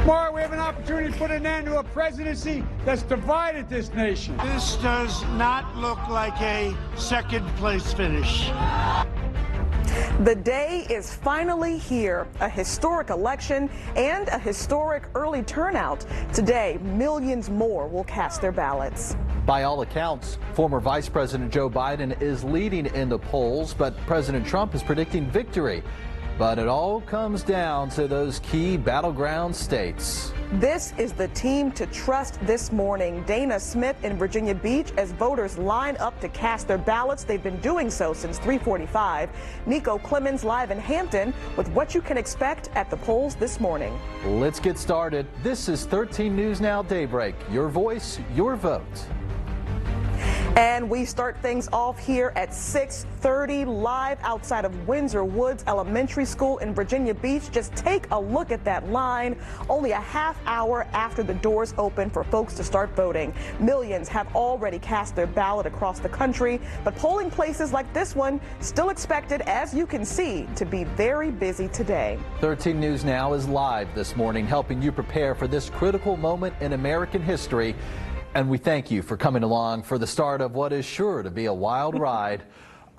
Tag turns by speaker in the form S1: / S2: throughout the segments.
S1: Tomorrow we have an opportunity to put an end to a presidency that's divided this nation.
S2: This does not look like a second place finish.
S3: The day is finally here, a historic election and a historic early turnout. Today, millions more will cast their ballots.
S4: By all accounts, former Vice President Joe Biden is leading in the polls, but President Trump is predicting victory. But it all comes down to those key battleground states.
S3: This is the team to trust this morning. Dana Smith in Virginia Beach as voters line up to cast their ballots. They've been doing so since 3:45. Nico Clemens live in Hampton with what you can expect at the polls this morning.
S4: Let's get started. This is 13 News Now Daybreak. Your voice, your vote.
S3: And we start things off here at 6:30 live outside of Windsor Woods Elementary School in Virginia Beach. Just take a look at that line. Only a half hour after the doors open for folks to start voting. Millions have already cast their ballot across the country, but polling places like this one still expected, as you can see, to be very busy today.
S4: 13 News Now is live this morning, helping you prepare for this critical moment in American history. And we thank you for coming along for the start of what is sure to be a wild ride.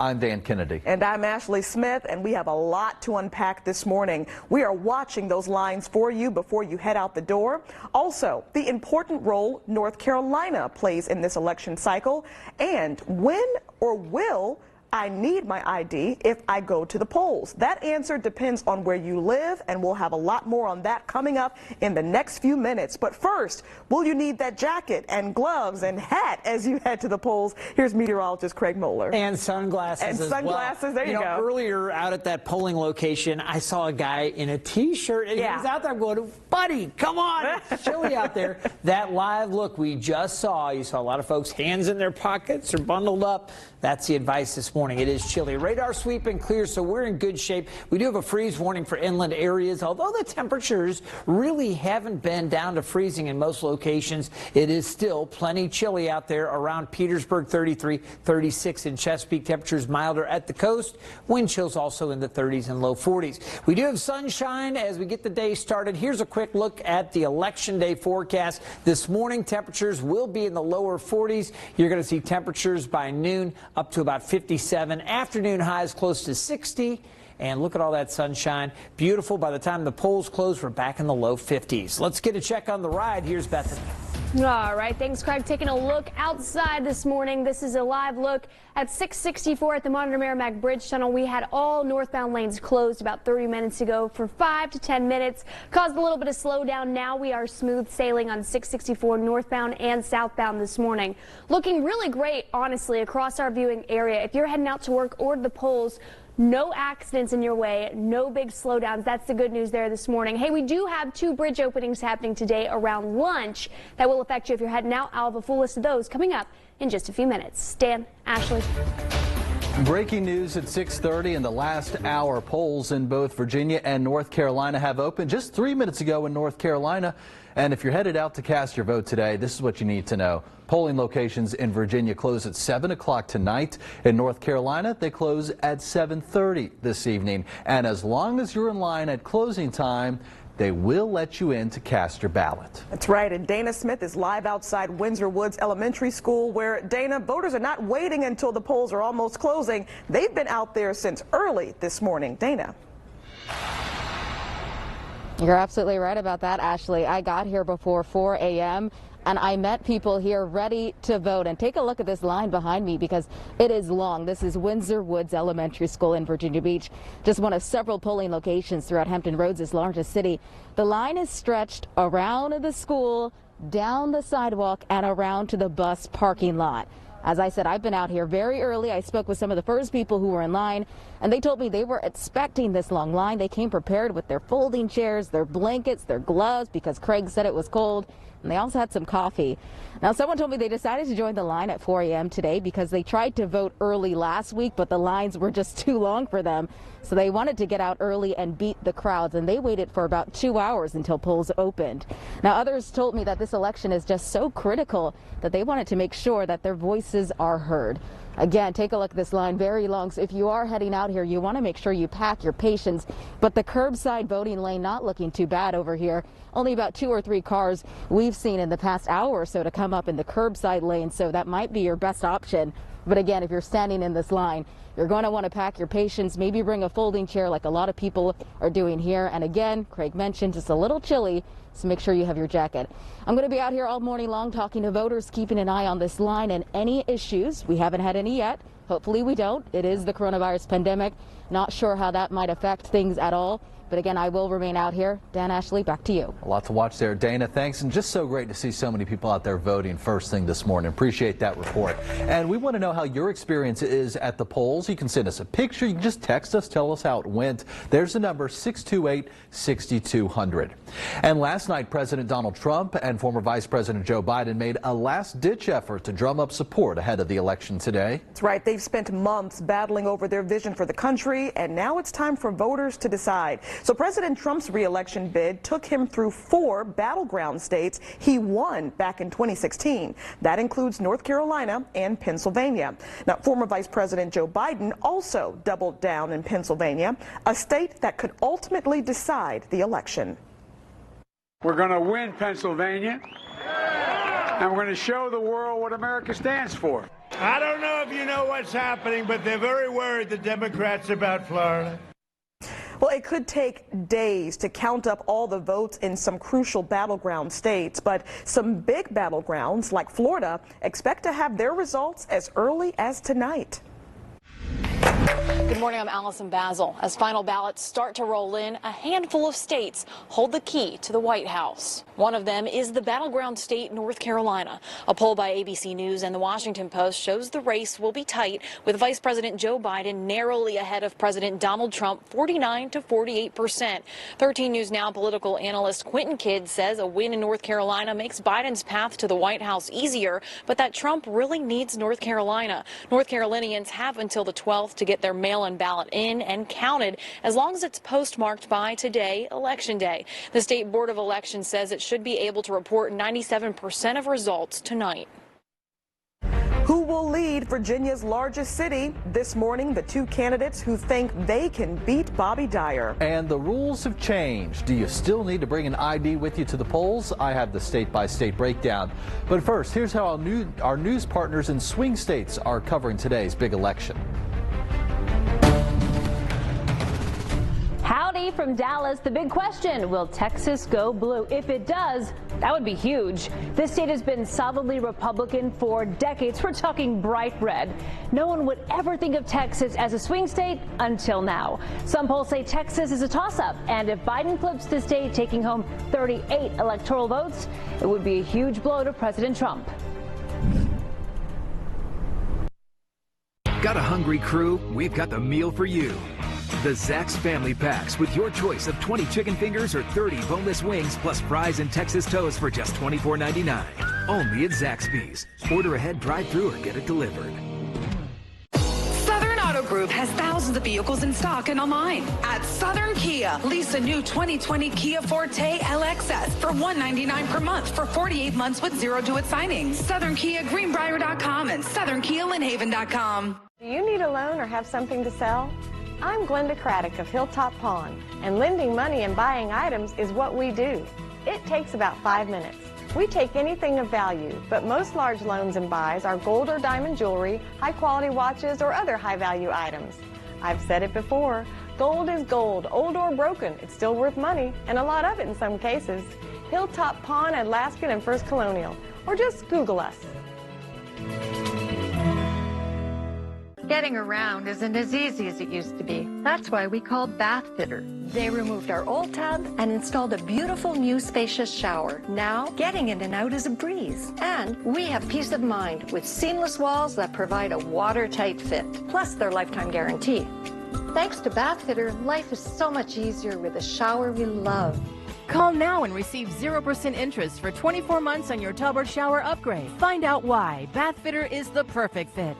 S4: I'm Dan Kennedy.
S3: And I'm Ashley Smith, and we have a lot to unpack this morning. We are watching those lines for you before you head out the door. Also, the important role North Carolina plays in this election cycle, and when or will I need my ID if I go to the polls? That answer depends on where you live, and we'll have a lot more on that coming up in the next few minutes. But first, will you need that jacket and gloves and hat as you head to the polls? Here's meteorologist Craig Moeller.
S5: And sunglasses
S3: And
S5: as
S3: sunglasses,
S5: well.
S3: There you go.
S5: Earlier out at that polling location, I saw a guy in a T-shirt, and he was out there going, buddy, come on, it's chilly out there. That live look we just saw, you saw a lot of folks, hands in their pockets or bundled up. That's the advice this morning. It is chilly. Radar sweep and clear, so we're in good shape. We do have a freeze warning for inland areas. Although the temperatures really haven't been down to freezing in most locations, it is still plenty chilly out there around Petersburg, 33, 36 in Chesapeake. Temperatures milder at the coast. Wind chills also in the 30s and low 40s. We do have sunshine as we get the day started. Here's a quick look at the election day forecast. This morning, temperatures will be in the lower 40s. You're going to see temperatures by noon up to about 57. Afternoon highs close to 60. And look at all that sunshine. Beautiful. By the time the polls close, we're back in the low 50s. Let's get a check on the ride. Here's Bethany.
S6: All right, thanks, Craig. Taking a look outside this morning. This is a live look at 664 at the Monitor Merrimack Bridge Tunnel. We had all northbound lanes closed about 30 minutes ago for 5 to 10 minutes. Caused a little bit of slowdown. Now we are smooth sailing on 664 northbound and southbound this morning. Looking really great, honestly, across our viewing area. If you're heading out to work or to the polls, no accidents in your way, no big slowdowns. That's the good news there this morning. Hey, we do have 2 bridge openings happening today around lunch that will affect you if you're heading out. I'll have a full list of those coming up in just a few minutes. Dan, Ashley.
S4: Breaking news at 6:30 in the last hour. Polls in both Virginia and North Carolina have opened just 3 minutes ago in North Carolina. And if you're headed out to cast your vote today, this is what you need to know. Polling locations in Virginia close at 7 o'clock tonight. In North Carolina, they close at 7:30 this evening. And as long as you're in line at closing time, they will let you in to cast your ballot.
S3: That's right, and Dana Smith is live outside Windsor Woods Elementary School, where, Dana, voters are not waiting until the polls are almost closing. They've been out there since early this morning. Dana.
S7: You're absolutely right about that, Ashley. I got here before 4 a.m. and I met people here ready to vote. And take a look at this line behind me because it is long. This is Windsor Woods Elementary School in Virginia Beach, just one of several polling locations throughout Hampton Roads' largest city. The line is stretched around the school, down the sidewalk, and around to the bus parking lot. As I said, I've been out here very early. I spoke with some of the first people who were in line, and they told me they were expecting this long line. They came prepared with their folding chairs, their blankets, their gloves, because Craig said it was cold, and they also had some coffee. Now, someone told me they decided to join the line at 4 a.m. today because they tried to vote early last week, but the lines were just too long for them. So they wanted to get out early and beat the crowds, and they waited for about 2 hours until polls opened. Now, others told me that this election is just so critical that they wanted to make sure that their voices are heard. Again, take a look at this line, very long. So if you are heading out here, you want to make sure you pack your patience. But the curbside voting lane not looking too bad over here. Only about 2 or 3 cars we've seen in the past hour or so to come up in the curbside lane. So that might be your best option. But again, if you're standing in this line, you're going to want to pack your patience, maybe bring a folding chair like a lot of people are doing here. And again, Craig mentioned it's a little chilly, so make sure you have your jacket. I'm going to be out here all morning long talking to voters, keeping an eye on this line and any issues. We haven't had any yet. Hopefully we don't. It is the coronavirus pandemic. Not sure how that might affect things at all. But again, I will remain out here. Dan, Ashley, back to you.
S4: A lot to watch there. Dana, thanks. And just so great to see so many people out there voting first thing this morning. Appreciate that report. And we want to know how your experience is at the polls. You can send us a picture. You can just text us. Tell us how it went. There's the number 628-6200. And last night, President Donald Trump and former Vice President Joe Biden made a last-ditch effort to drum up support ahead of the election today.
S3: That's right. They've spent months battling over their vision for the country, and now it's time for voters to decide. So President Trump's re-election bid took him through 4 battleground states he won back in 2016. That includes North Carolina and Pennsylvania. Now, former Vice President Joe Biden also doubled down in Pennsylvania, a state that could ultimately decide the election.
S1: We're going to win Pennsylvania, and we're going to show the world what America stands for.
S2: I don't know if you know what's happening, but they're very worried, the Democrats, about Florida.
S3: Well, it could take days to count up all the votes in some crucial battleground states, but some big battlegrounds like Florida expect to have their results as early as tonight.
S8: Good morning, I'm Allison Basil. As final ballots start to roll in, a handful of states hold the key to the White House. One of them is the battleground state, North Carolina. A poll by ABC News and the Washington Post shows the race will be tight, with Vice President Joe Biden narrowly ahead of President Donald Trump, 49 to 48%. 13 News Now political analyst Quentin Kidd says a win in North Carolina makes Biden's path to the White House easier, but that Trump really needs North Carolina. North Carolinians have until the 12th to get their mail-in ballot in and counted, as long as it's postmarked by today, Election Day. The State Board of Elections says it should be able to report 97% of results tonight.
S3: Who will lead Virginia's largest city? This morning, the 2 candidates who think they can beat Bobby Dyer.
S4: And the rules have changed. Do you still need to bring an ID with you to the polls? I have the state-by-state breakdown. But first, here's how our news partners in swing states are covering today's big election.
S9: Howdy from Dallas. The big question, will Texas go blue? If it does, that would be huge. This state has been solidly Republican for decades. We're talking bright red. No one would ever think of Texas as a swing state until now. Some polls say Texas is a toss-up, and if Biden flips the state, taking home 38 electoral votes, it would be a huge blow to President Trump.
S10: Got a hungry crew? We've got the meal for you. The Zaxby's Family Packs with your choice of 20 chicken fingers or 30 boneless wings plus fries and Texas toast for just $24.99. Only at Zaxby's. Order ahead, drive through, or get it delivered.
S11: Southern Auto Group has thousands of vehicles in stock and online. At Southern Kia, lease a new 2020 Kia Forte LXS for $199 per month for 48 months with 0 due at signing. Southern Kia Greenbrier.com and Southern Kia Lynnhaven.com.
S12: Do you need a loan or have something to sell? I'm Glenda Craddock of Hilltop Pawn, and lending money and buying items is what we do. It takes about 5 minutes. We take anything of value, but most large loans and buys are gold or diamond jewelry, high-quality watches, or other high-value items. I've said it before, gold is gold, old or broken. It's still worth money, and a lot of it in some cases. Hilltop Pawn, Alaskan and First Colonial, or just Google us.
S13: Getting around isn't as easy as it used to be. That's why we called Bath Fitter. They removed our old tub and installed a beautiful new spacious shower. Now, getting in and out is a breeze. And we have peace of mind with seamless walls that provide a watertight fit, plus their lifetime guarantee. Thanks to Bath Fitter, life is so much easier with a shower we love.
S14: Call now and receive 0% interest for 24 months on your tub or shower upgrade. Find out why Bath Fitter is the perfect fit.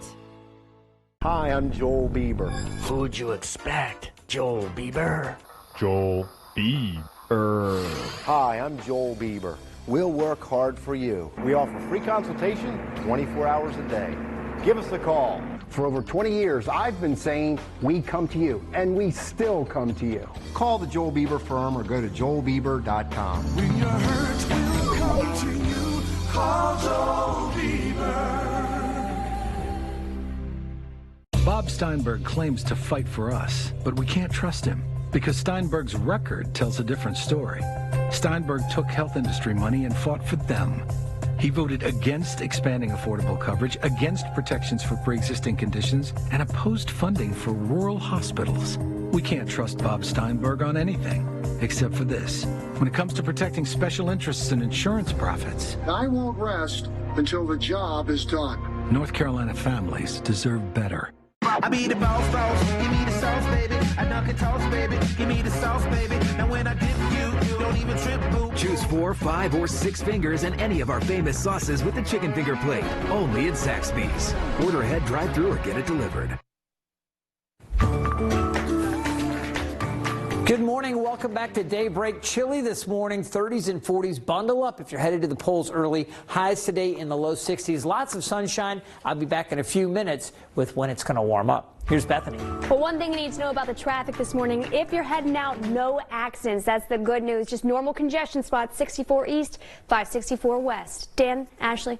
S15: Hi, I'm Joel Bieber.
S16: Who'd you expect? Joel Bieber?
S15: Joel Bieber. Hi, I'm Joel Bieber. We'll work hard for you. We offer free consultation 24 hours a day. give us a call. For over 20 years, I've been saying we come to you, and we still come to you. Call the Joel Bieber firm or go to joelbieber.com.
S17: When you're hurt, we'll come to you. Call Joel Bieber.
S18: Bob Steinberg claims to fight for us, but we can't trust him because Steinberg's record tells a different story. Steinberg took health industry money and fought for them. He voted against expanding affordable coverage, against protections for pre-existing conditions, and opposed funding for rural hospitals. We can't trust Bob Steinberg on anything, except for this. When it comes to protecting special interests and insurance profits,
S19: I won't rest until the job is done.
S18: North Carolina families deserve better.
S17: I be the boss, give me the sauce, baby. I dunk and toss, baby. Give me the sauce, baby. Now when I dip you don't even trip, boo.
S10: Choose 4, 5, or 6 fingers in any of our famous sauces with the chicken finger plate. Only at Zaxby's. Order ahead, drive-thru, or get it delivered.
S5: Good morning. Welcome back to Daybreak. Chilly this morning, 30s and 40s. Bundle up if you're headed to the polls early. Highs today in the low 60s. Lots of sunshine. I'll be back in a few minutes with when it's going to warm up. Here's Bethany.
S6: Well, one thing you need to know about the traffic this morning, if you're heading out, no accidents. That's the good news. Just normal congestion spots, 64 East, 564 West. Dan, Ashley.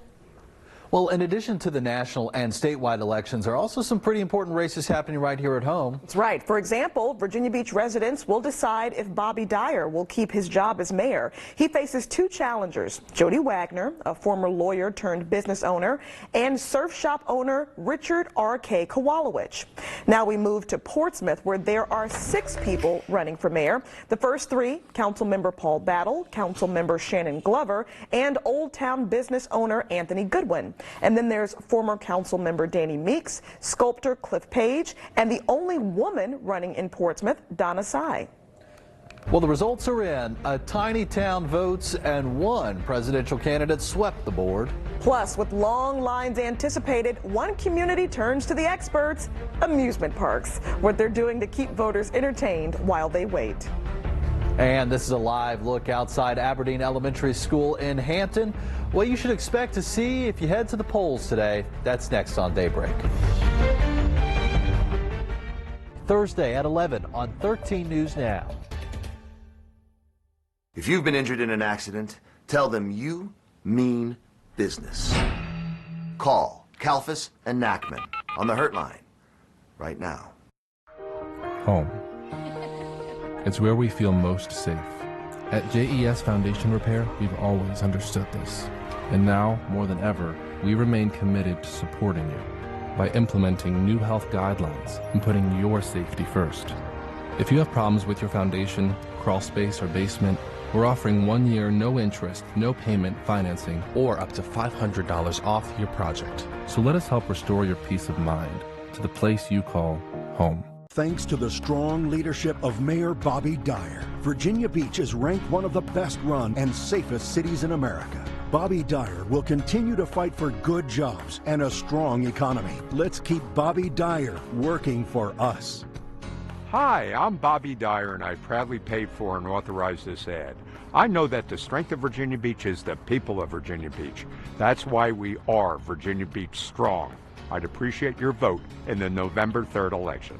S4: Well, in addition to the national and statewide elections, there are also some pretty important races happening right here at home.
S3: That's right. For example, Virginia Beach residents will decide if Bobby Dyer will keep his job as mayor. He faces 2 challengers, Jody Wagner, a former lawyer turned business owner, and surf shop owner Richard R.K. Kowalowicz. Now we move to Portsmouth, where there are 6 people running for mayor. The first 3, Councilmember Paul Battle, Councilmember Shannon Glover, and Old Town business owner Anthony Goodwin. And then there's former council member Danny Meeks, sculptor Cliff Page, and the only woman running in Portsmouth, Donna Sy.
S4: Well, the results are in. A tiny town votes, and 1 presidential candidate swept the board.
S3: Plus, with long lines anticipated, one community turns to the experts, amusement parks, what they're doing to keep voters entertained while they wait.
S4: And this is a live look outside Aberdeen Elementary School in Hampton. What you should expect to see if you head to the polls today. That's next on Daybreak. Thursday at 11 on 13 News Now.
S20: If you've been injured in an accident, tell them you mean business. Call Kalfas and Nachman on the Hurt Line right now.
S21: Home. It's where we feel most safe. At JES Foundation Repair, we've always understood this. And now, more than ever, we remain committed to supporting you by implementing new health guidelines and putting your safety first. If you have problems with your foundation, crawl space, or basement, we're offering 1 year, no interest, no payment financing, or up to $500 off your project. So let us help restore your peace of mind to the place you call home.
S22: Thanks to the strong leadership of Mayor Bobby Dyer, Virginia Beach is ranked one of the best run and safest cities in America. Bobby Dyer will continue to fight for good jobs and a strong economy. Let's keep Bobby Dyer working for us.
S23: Hi, I'm Bobby Dyer, and I proudly paid for and authorized this ad. I know that the strength of Virginia Beach is the people of Virginia Beach. That's why we are Virginia Beach Strong. I'd appreciate your vote in the November 3rd election.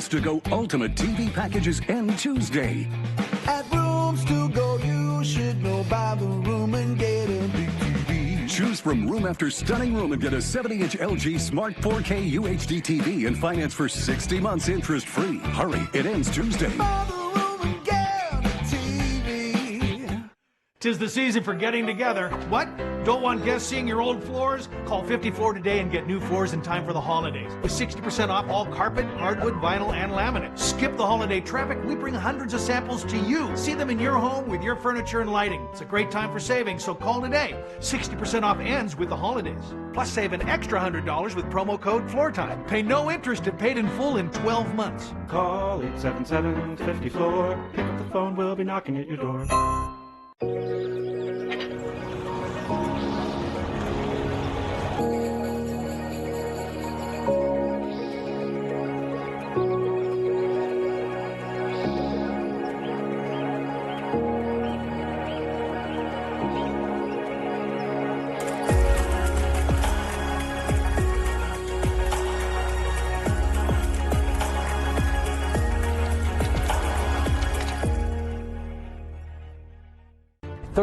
S24: To Go Ultimate TV packages end Tuesday.
S17: At Rooms to Go, you should know buy the room and get a big TV.
S24: Choose from room after stunning room and get a 70-inch LG Smart 4K UHD TV and finance for 60 months interest-free. Hurry, it ends Tuesday.
S17: Buy the room and get a TV.
S25: 'Tis the season for getting together. What? Don't want guests seeing your old floors? Call 54 today and get new floors in time for the holidays. With 60% off all carpet, hardwood, vinyl, and laminate. Skip the holiday traffic. We bring hundreds of samples to you. See them in your home with your furniture and lighting. It's a great time for saving, so call today. 60% off ends with the holidays. Plus save an extra $100 with promo code FLOORTIME. Pay no interest and paid in full in 12 months.
S26: Call 877-50-FLOOR. Pick up the phone, we'll be knocking at your door.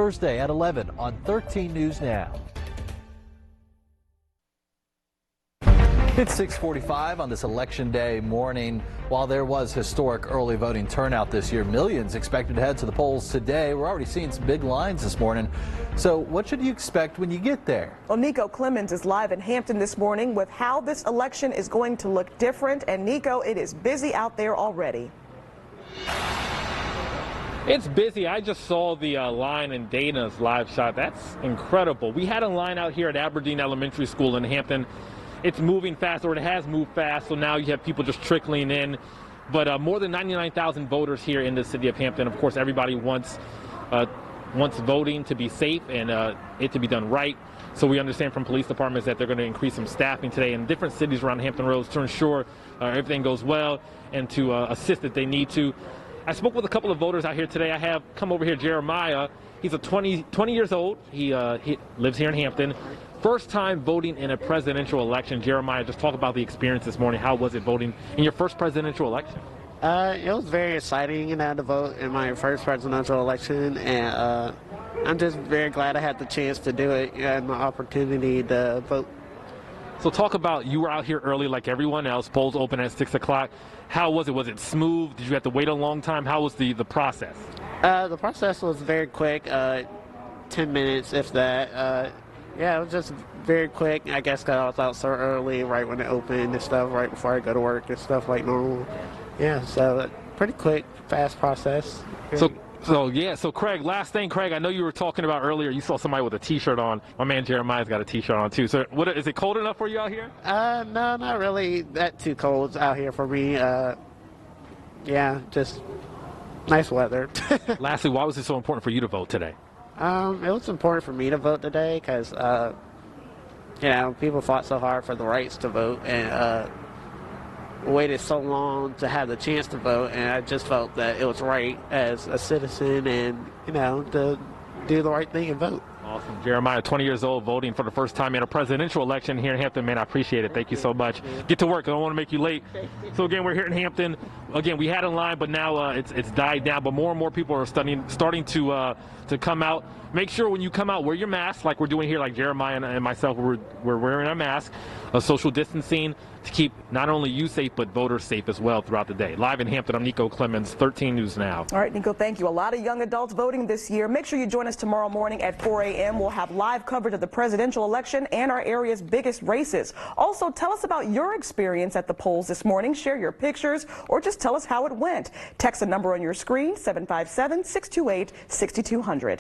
S4: Thursday at 11 on 13 News Now. It's 6:45 on this Election Day morning. While there was historic early voting turnout this year, millions expected to head to the polls today. We're already seeing some big lines this morning. So what should you expect when you get there?
S3: Well, Nico Clemens is live in Hampton this morning with how this election is going to look different. And Nico, it is busy out there already.
S1: It's busy. I just saw the line in Dana's live shot. That's incredible. We had a line out here at Aberdeen Elementary School in Hampton. It's moving fast, or it has moved fast, so now you have people just trickling in. But more than 99,000 voters here in the city of Hampton. Of course, everybody wants voting to be safe and it to be done right. So we understand from police departments that they're going to increase some staffing today in different cities around Hampton Roads to ensure everything goes well and to assist if they need to. I spoke with a couple of voters out here today. I have come over here Jeremiah. He's a 20 years old. He lives here in Hampton. First time voting in a presidential election. Jeremiah, just talk about the experience this morning. How was it voting in your first presidential election?
S2: It was very exciting, to vote in my first presidential election, and I'm just very glad I had the chance to do it and the opportunity to vote.
S1: So talk about, you were out here early like everyone else. Polls open at 6 o'clock. How was it? Was it smooth? Did you have to wait a long time? How was the process?
S2: The process was very quick, 10 minutes if that. Yeah, it was just very quick. I guess 'cause I was out so early, right when it opened and stuff, right before I go to work and stuff like normal. Yeah, so pretty quick, fast process.
S1: So Craig, last thing, Craig, I know you were talking about earlier, you saw somebody with a t-shirt on. My man Jeremiah's got a t-shirt on too. So is it cold enough for you out here?
S2: No, not really that too cold out here for me. Yeah, just nice weather.
S1: Lastly, why was it so important for you to vote today?
S2: It was important for me to vote today because, people fought so hard for the rights to vote and waited so long to have the chance to vote, and I just felt that it was right as a citizen and, to do the right thing and vote.
S1: Awesome. Jeremiah, 20 years old, voting for the first time in a presidential election here in Hampton. Man, I appreciate it. Thank you so much. Get to work. I don't want to make you late. So, again, we're here in Hampton. Again, we had a line, but now it's died down. But more and more people are starting to come out. Make sure when you come out, wear your mask like we're doing here, like Jeremiah and myself, we're wearing our mask, social distancing to keep not only you safe, but voters safe as well throughout the day. Live in Hampton, I'm Nico Clemens, 13 News Now.
S3: All right, Nico, thank you. A lot of young adults voting this year. Make sure you join us tomorrow morning at 4 a.m. We'll have live coverage of the presidential election and our area's biggest races. Also, tell us about your experience at the polls this morning. Share your pictures or just tell us how it went. Text the number on your screen, 757-628-6200.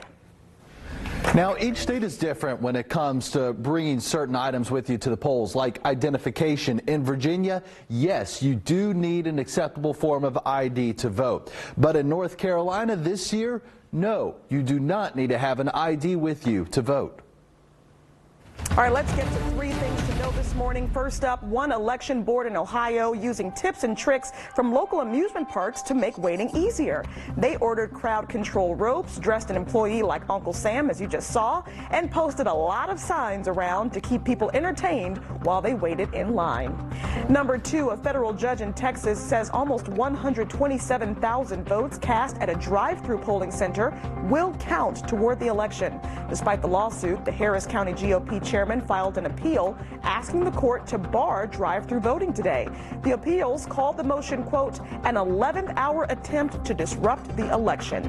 S4: Now, each state is different when it comes to bringing certain items with you to the polls, like identification. In Virginia, yes, you do need an acceptable form of ID to vote. But in North Carolina this year, no, you do not need to have an ID with you to vote.
S3: All right, let's get to three things to know this morning. First up, one election board in Ohio using tips and tricks from local amusement parks to make waiting easier. They ordered crowd control ropes, dressed an employee like Uncle Sam, as you just saw, and posted a lot of signs around to keep people entertained while they waited in line. Number two, a federal judge in Texas says almost 127,000 votes cast at a drive-through polling center will count toward the election. Despite the lawsuit, the Harris County GOP chairman filed an appeal asking the court to bar drive-through voting today. The appeals called the motion, quote, an 11th-hour attempt to disrupt the election.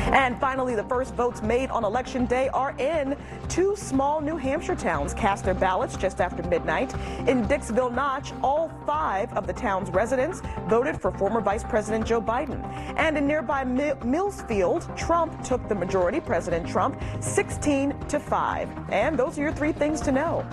S3: And finally, the first votes made on Election Day are in. Two small New Hampshire towns cast their ballots just after midnight. In Dixville Notch, all 5 of the town's residents voted for former Vice President Joe Biden. And in nearby Millsfield, Trump took the majority, President Trump, 16-5. And those are your three things to know.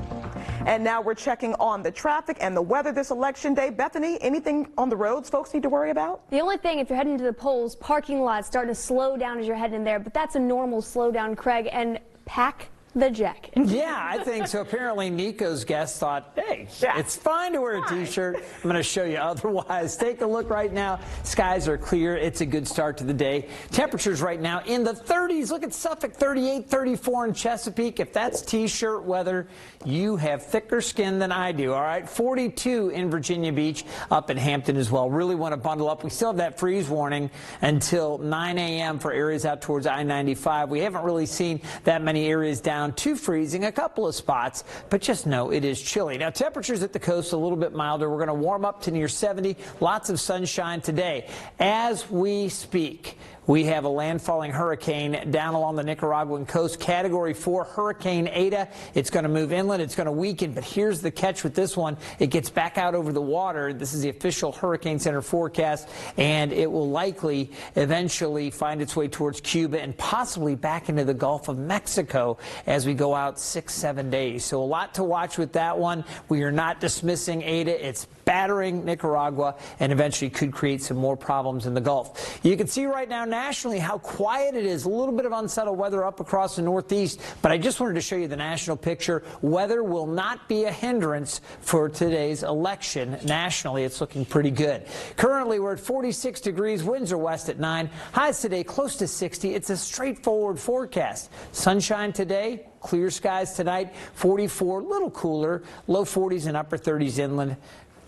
S3: And now we're checking on the traffic and the weather this Election Day. Bethany, anything on the roads folks need to worry about?
S6: The only thing, if you're heading to the polls, parking lots starting to slow down as you're heading there, but that's a normal slowdown, Craig, and pack the jacket.
S5: Yeah, I think so. Apparently, Nico's guest thought, hey, it's fine to wear a T-shirt. I'm going to show you otherwise. Take a look right now. Skies are clear. It's a good start to the day. Temperatures right now in the 30s. Look at Suffolk, 38, 34 in Chesapeake. If that's T-shirt weather, you have thicker skin than I do, all right? 42 in Virginia Beach, up in Hampton as well. Really want to bundle up. We still have that freeze warning until 9 a.m. for areas out towards I-95. We haven't really seen that many areas down to freezing, a couple of spots, but just know it is chilly. Now, temperatures at the coast a little bit milder. We're going to warm up to near 70. Lots of sunshine today. As we speak, we have a landfalling hurricane down along the Nicaraguan coast, Category 4 Hurricane Eta. It's going to move inland. It's going to weaken, but here's the catch with this one. It gets back out over the water. This is the official Hurricane Center forecast, and it will likely eventually find its way towards Cuba and possibly back into the Gulf of Mexico as we go out 6-7 days. So a lot to watch with that one. We are not dismissing Eta. It's battering Nicaragua and eventually could create some more problems in the Gulf. You can see right now nationally how quiet it is. A little bit of unsettled weather up across the Northeast, but I just wanted to show you the national picture. Weather will not be a hindrance for today's election. Nationally, it's looking pretty good. Currently, we're at 46 degrees. Winds are west at 9. Highs today close to 60. It's a straightforward forecast. Sunshine today. Clear skies tonight. 44, a little cooler. Low 40s and upper 30s inland.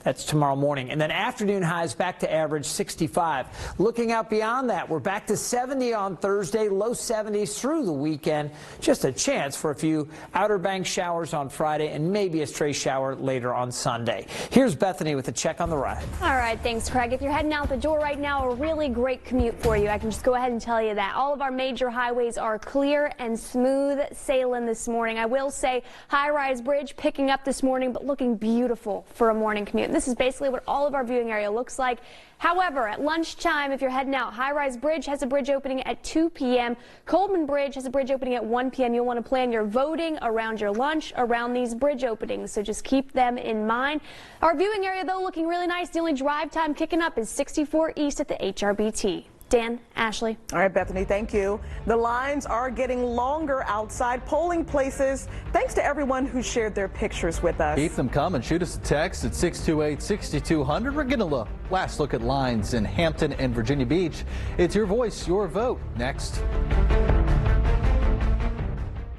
S5: That's tomorrow morning. And then afternoon highs back to average 65. Looking out beyond that, we're back to 70 on Thursday, low 70s through the weekend. Just a chance for a few Outer Banks showers on Friday and maybe a stray shower later on Sunday. Here's Bethany with a check on the ride.
S6: All right, thanks, Craig. If you're heading out the door right now, a really great commute for you. I can just go ahead and tell you that. All of our major highways are clear and smooth sailing this morning. I will say High-Rise Bridge picking up this morning, but looking beautiful for a morning commute. This is basically what all of our viewing area looks like. However, at lunchtime, if you're heading out, High-Rise Bridge has a bridge opening at 2 p.m. Coleman Bridge has a bridge opening at 1 p.m. You'll want to plan your voting around your lunch around these bridge openings, so just keep them in mind. Our viewing area, though, looking really nice. The only drive time kicking up is 64 East at the HRBT. Dan, Ashley.
S3: All right, Bethany, thank you. The lines are getting longer outside polling places. Thanks to everyone who shared their pictures with us.
S4: Keep them coming. Shoot us a text at 628-6200. We're getting a last look at lines in Hampton and Virginia Beach. It's your voice, your vote. Next.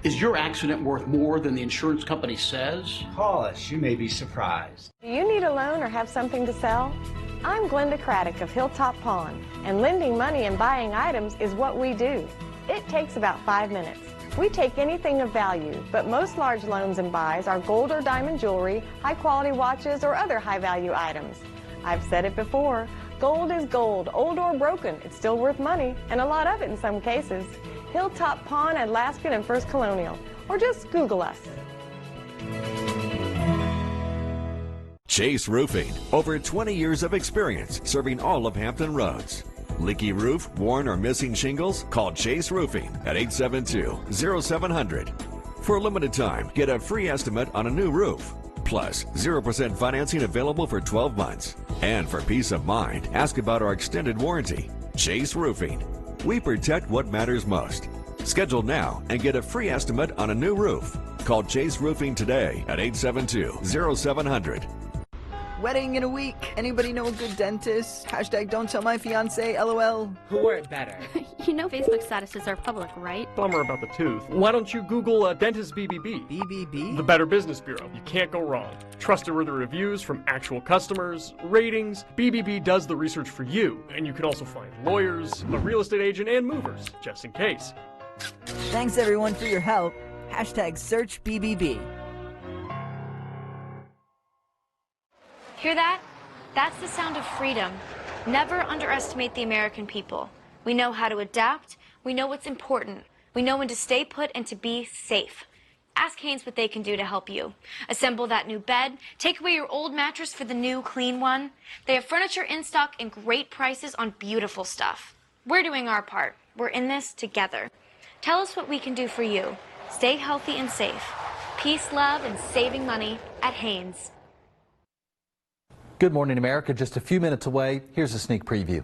S7: Is your accident worth more than the insurance company says?
S8: Call us. You may be surprised.
S9: Do you need a loan or have something to sell? I'm Glenda Craddock of Hilltop Pawn, and lending money and buying items is what we do. It takes about 5 minutes. We take anything of value, but most large loans and buys are gold or diamond jewelry, high-quality watches, or other high-value items. I've said it before, gold is gold, old or broken. It's still worth money, and a lot of it in some cases. Hilltop Pawn, Alaskan and First Colonial, or just Google us.
S11: Chase Roofing, over 20 years of experience serving all of Hampton Roads. Leaky roof, worn or missing shingles? Call Chase Roofing at 872-0700. For a limited time, get a free estimate on a new roof. Plus, 0% financing available for 12 months. And for peace of mind, ask about our extended warranty. Chase Roofing. We protect what matters most. Schedule now and get a free estimate on a new roof. Call Chase Roofing today at 872-0700.
S12: Wedding in a week. Anybody know a good dentist? Hashtag don't tell my fiance, LOL.
S8: Who wore it better?
S13: You know Facebook statuses are public, right?
S27: Bummer about the tooth. Why don't you Google Dentist BBB?
S12: BBB?
S27: The Better Business Bureau. You can't go wrong. Trustworthy reviews from actual customers, ratings. BBB does the research for you. And you can also find lawyers, a real estate agent, and movers, just in case.
S12: Thanks everyone for your help. Hashtag search BBB.
S13: Hear that? That's the sound of freedom. Never underestimate the American people. We know how to adapt. We know what's important. We know when to stay put and to be safe. Ask Haynes what they can do to help you. Assemble that new bed. Take away your old mattress for the new, clean one. They have furniture in stock and great prices on beautiful stuff. We're doing our part. We're in this together. Tell us what we can do for you. Stay healthy and safe. Peace, love, and saving money at Haynes.
S4: Good morning, America. Just a few minutes away. Here's a sneak preview.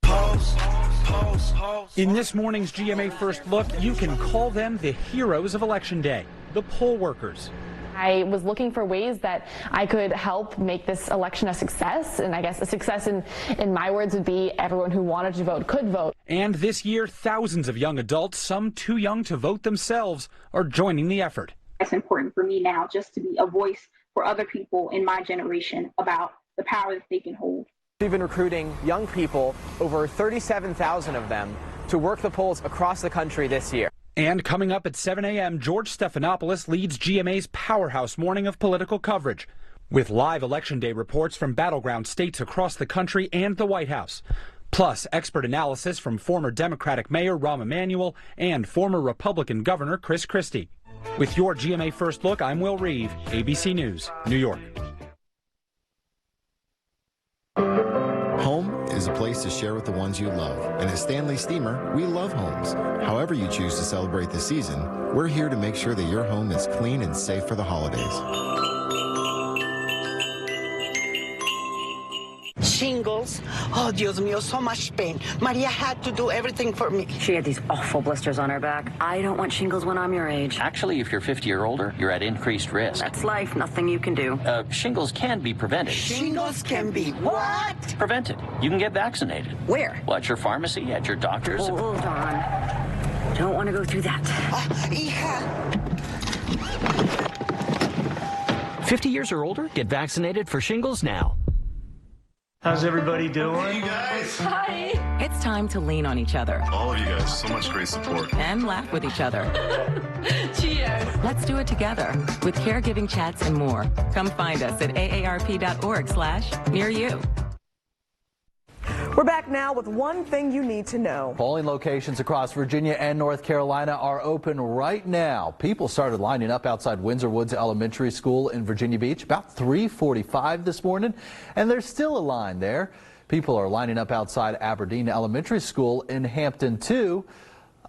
S17: Pose, pose.
S10: polls. In this morning's GMA First Look, you can call them the heroes of Election Day, the poll workers.
S14: I was looking for ways that I could help make this election a success, and I guess a success in my words would be everyone who wanted to vote could vote.
S10: And this year, thousands of young adults, some too young to vote themselves, are joining the effort.
S15: It's important for me now just to be a voice for other people in my generation about the power that they can hold.
S16: We've been recruiting young people, over 37,000 of them, to work the polls across the country this year.
S10: And coming up at 7 a.m., George Stephanopoulos leads GMA's powerhouse morning of political coverage with live Election Day reports from battleground states across the country and the White House. Plus, expert analysis from former Democratic Mayor Rahm Emanuel and former Republican Governor Chris Christie. With your GMA First Look, I'm Will Reeve, ABC News, New York.
S18: Home is a place to share with the ones you love. And at Stanley Steamer, we love homes. However you choose to celebrate the season, we're here to make sure that your home is clean and safe for the holidays.
S19: Shingles. Oh, Dios mío, so much pain. Maria had to do everything for me.
S20: She had these awful blisters on her back. I don't want shingles when I'm your age.
S28: Actually, if you're 50 or older, you're at increased risk.
S20: That's life. Nothing you can do.
S28: Shingles can be prevented.
S19: Shingles can be what?
S28: Prevented. You can get vaccinated.
S20: Where?
S28: Well, at your pharmacy, at your doctor's.
S20: Oh, hold on. Don't want to go through that.
S19: Hija.
S28: 50 years or older, get vaccinated for shingles now.
S29: How's everybody doing?
S30: Hey, you guys.
S20: Hi. It's time to lean on each other.
S30: All of you guys, so much great support.
S20: And laugh with each other. Cheers. Let's do it together with caregiving chats and more. Come find us at aarp.org/near you.
S3: We're back now with one thing you need to know.
S4: Polling locations across Virginia and North Carolina are open right now. People started lining up outside Windsor Woods Elementary School in Virginia Beach about 3:45 this morning, and there's still a line there. People are lining up outside Aberdeen Elementary School in Hampton, too,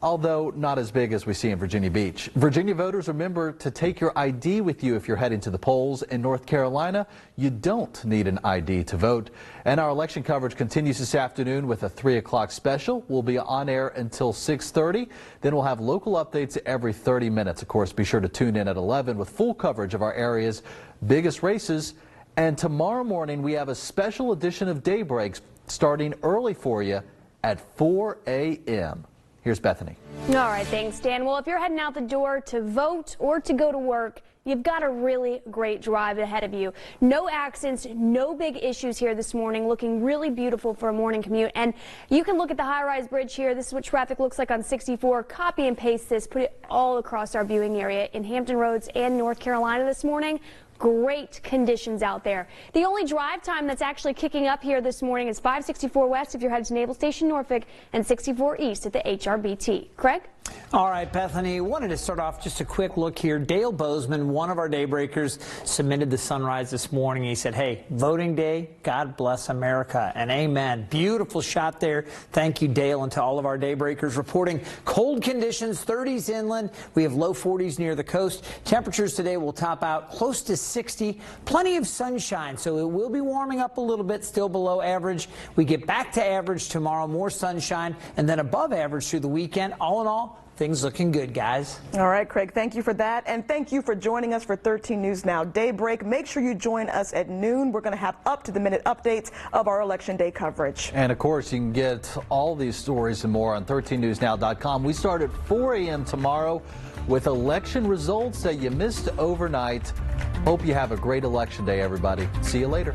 S4: although not as big as we see in Virginia Beach. Virginia voters, remember to take your ID with you if you're heading to the polls. In North Carolina, you don't need an ID to vote. And our election coverage continues this afternoon with a 3 o'clock special. We'll be on air until 6:30. Then we'll have local updates every 30 minutes. Of course, be sure to tune in at 11 with full coverage of our area's biggest races. And tomorrow morning, we have a special edition of Daybreaks starting early for you at 4 a.m. Here's Bethany.
S6: All right, thanks, Dan. Well, if you're heading out the door to vote or to go to work, you've got a really great drive ahead of you. No accidents, no big issues here this morning. Looking really beautiful for a morning commute. And you can look at the high-rise bridge here. This is what traffic looks like on 64. Copy and paste this, put it all across our viewing area in Hampton Roads and North Carolina this morning. Great conditions out there. The only drive time that's actually kicking up here this morning is 564 west if you're headed to Naval Station Norfolk and 64 east at the HRBT. Craig?
S5: All right, Bethany, wanted to start off just a quick look here. Dale Bozeman, one of our daybreakers, submitted the sunrise this morning. He said, hey, voting day, God bless America, and amen. Beautiful shot there. Thank you, Dale, and to all of our daybreakers reporting cold conditions, 30s inland. We have low 40s near the coast. Temperatures today will top out close to 60. Plenty of sunshine, so it will be warming up a little bit, still below average. We get back to average tomorrow, more sunshine, and then above average through the weekend. All in all, things looking good, guys.
S3: All right, Craig, thank you for that. And thank you for joining us for 13 News Now Daybreak. Make sure you join us at noon. We're going to have up-to-the-minute updates of our Election Day coverage.
S4: And, of course, you can get all these stories and more on 13newsnow.com. We start at 4 a.m. tomorrow with election results that you missed overnight. Hope you have a great Election Day, everybody. See you later.